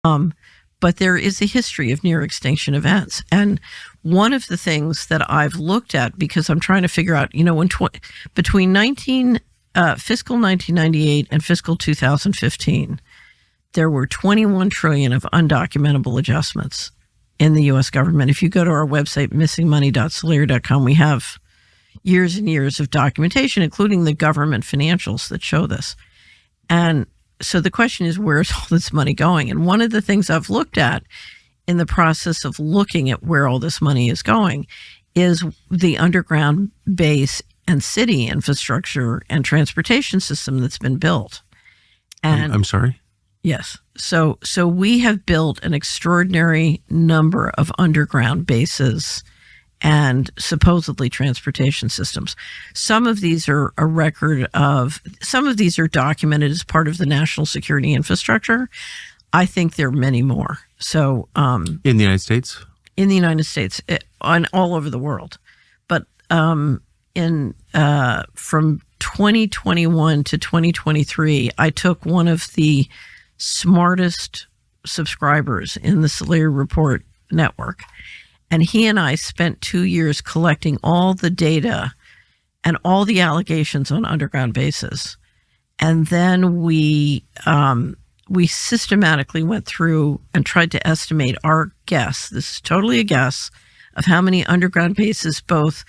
But there is a history of near extinction events. And one of the things that I've looked at, because I'm trying to figure out, between fiscal 1998 and fiscal 2015, there were 21 trillion of undocumentable adjustments in the U.S. government. If you go to our website, missingmoney.solari.com, we have years and years of documentation, including the government financials that show this. And so the question is, where's all this money going? And one of the things I've looked at in the process of looking at where all this money is going is the underground base and city infrastructure and transportation system that's been built. And I'm sorry? Yes. So we have built an extraordinary number of underground bases and supposedly transportation systems. Some of these are some of these are documented as part of the national security infrastructure. I think there are many more. So in the United States? In the United States, on all over the world. But from 2021 to 2023, I took one of the smartest subscribers in the Solari Report network, and he and I spent 2 years collecting all the data and all the allegations on underground bases. And then we systematically went through and tried to estimate our guess. This is totally a guess of how many underground bases, both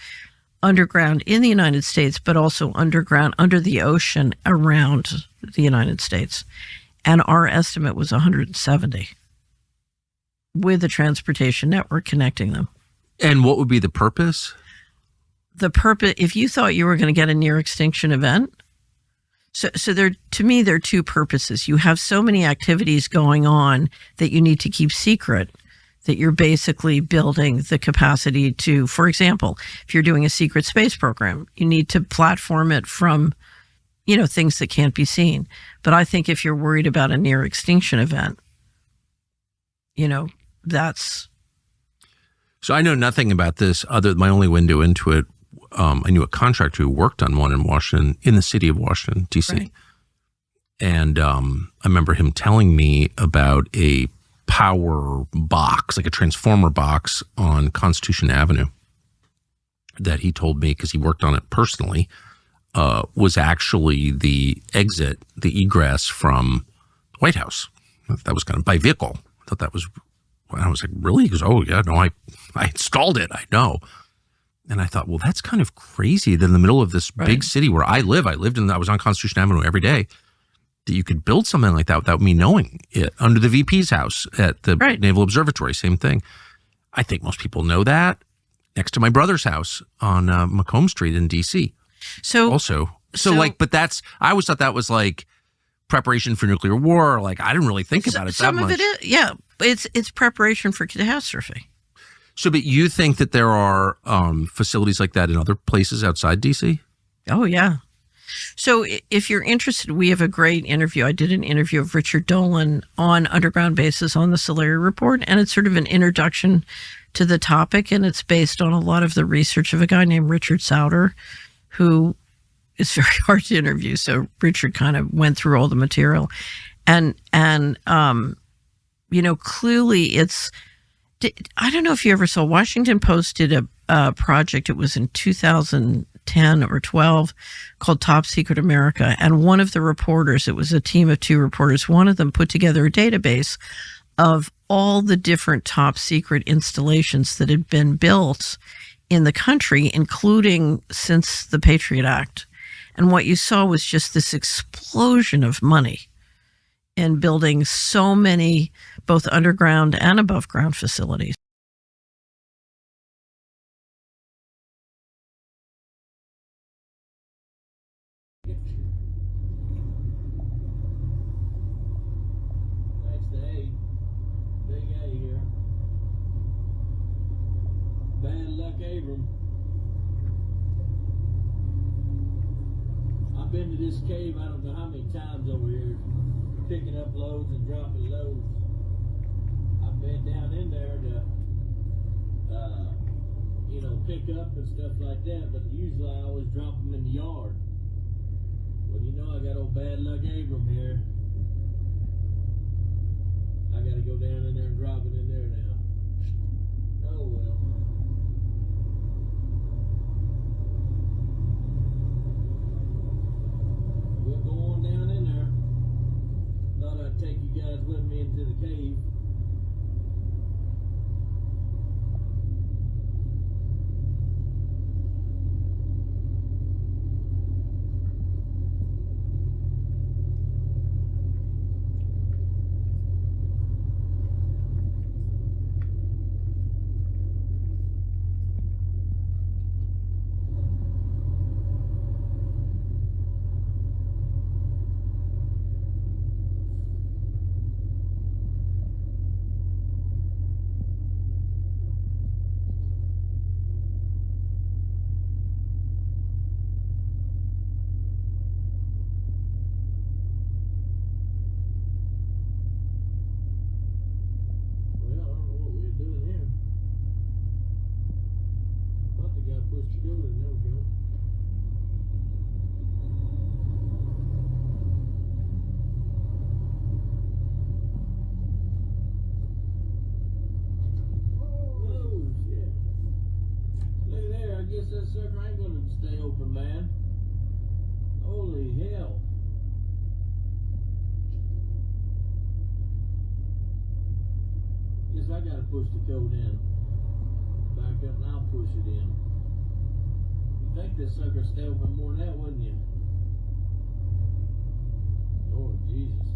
underground in the United States, but also underground under the ocean around the United States. And our estimate was 170 with a transportation network connecting them. And what would be the purpose? The purpose, if you thought you were going to get a near extinction event, so there, to me, there are two purposes. You have so many activities going on that you need to keep secret, that you're basically building the capacity to, for example, if you're doing a secret space program, you need to platform it from, things that can't be seen. But I think if you're worried about a near extinction event, that's... So I know nothing about this other than my only window into it. I knew a contractor who worked on one in Washington, in the city of Washington, D.C. Right. And I remember him telling me about a power box, like a transformer box on Constitution Avenue that he told me, because he worked on it personally, was actually the exit, the egress from the White House. That was kind of by vehicle. I thought that was, I was like, really? He goes, oh yeah, no, I installed it, I know. And I thought, well, that's kind of crazy that in the middle of this big city where I was on Constitution Avenue every day, that you could build something like that without me knowing it. Under the VP's house at the Naval Observatory, same thing. I think most people know that. Next to my brother's house on Macomb Street in D.C. But that's, I always thought that was like preparation for nuclear war. Like, I didn't really think about it that much. Some of it is, it's preparation for catastrophe. So, but you think that there are facilities like that in other places outside D.C.? Oh, yeah. So if you're interested, we have a great interview. I did an interview of Richard Dolan on underground bases on the Solari Report, and it's sort of an introduction to the topic, and it's based on a lot of the research of a guy named Richard Sauter, who is very hard to interview. So Richard kind of went through all the material. And clearly it's, I don't know if you ever saw, Washington Post did a project, it was in 2010 or 12, called Top Secret America. And one of the reporters, it was a team of 2 reporters, one of them put together a database of all the different top secret installations that had been built in the country, including since the Patriot Act. And what you saw was just this explosion of money in building so many, both underground and above ground facilities. That's the A. Big A here. Bad luck, Abram. I've been to this cave I don't know how many times over here, picking up loads and dropping loads. I've been down in there to, pick up and stuff like that, but usually I always drop them in the yard. Well, I got old bad luck Abram here. I got gotta go down in there and drop it in there now. Oh well. We'll go on down in there. Thought I'd take you guys with me into the cave. That sucker ain't gonna stay open, man. Holy hell. Guess I gotta push the code in. Back up and I'll push it in. You'd think this sucker would stay open more than that, wouldn't you? Lord Jesus.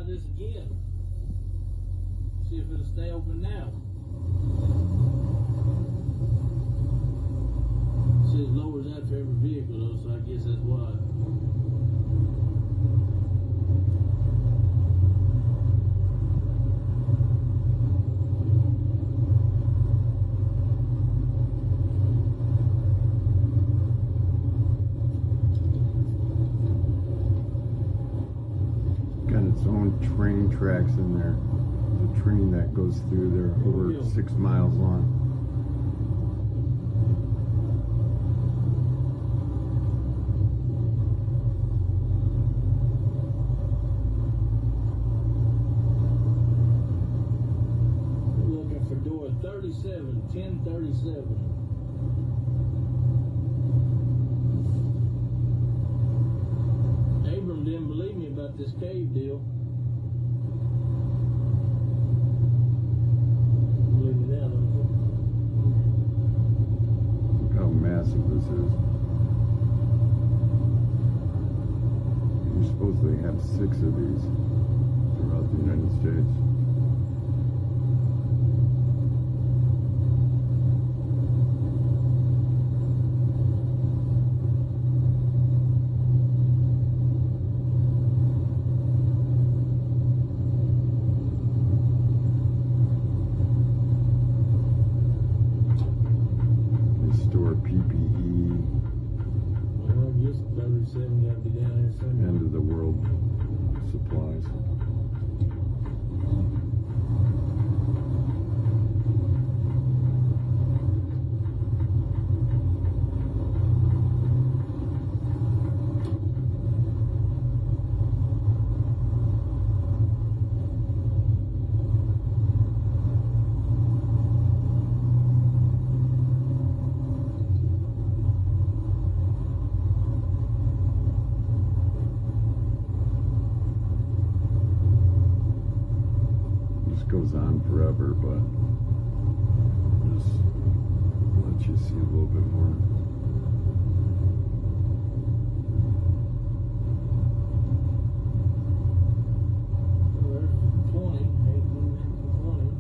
This again. See if it'll stay open now. It says lowers after every vehicle though, so I guess that's why. Its own train tracks in there. There's a train that goes through there over 6 miles long. We're looking for door 37, 1037. Abram didn't believe me about this cave deal. Believe me now, don't you? Look how massive this is. You're supposed to have 6 of these throughout the United States. PPE, Well, I guess 37 got to be down there somewhere. end of the world supplies. Goes on forever, but just let you see a little bit more. Well, there's 20, 18, 19, 20.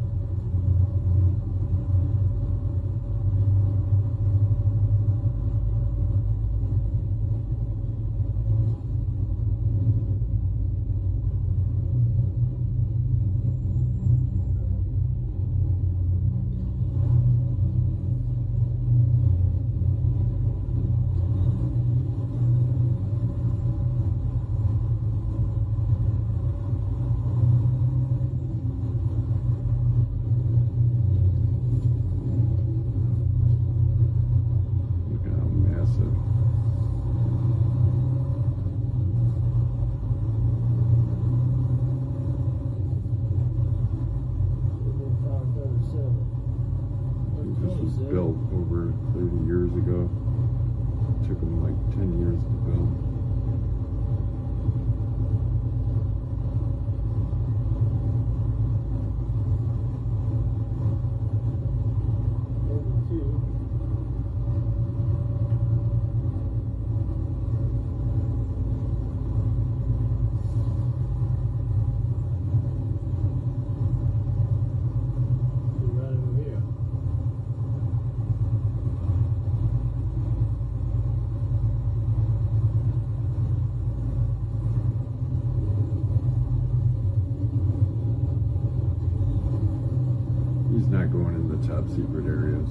10 years to build. Over two. Right over here. He's not going in the top secret areas.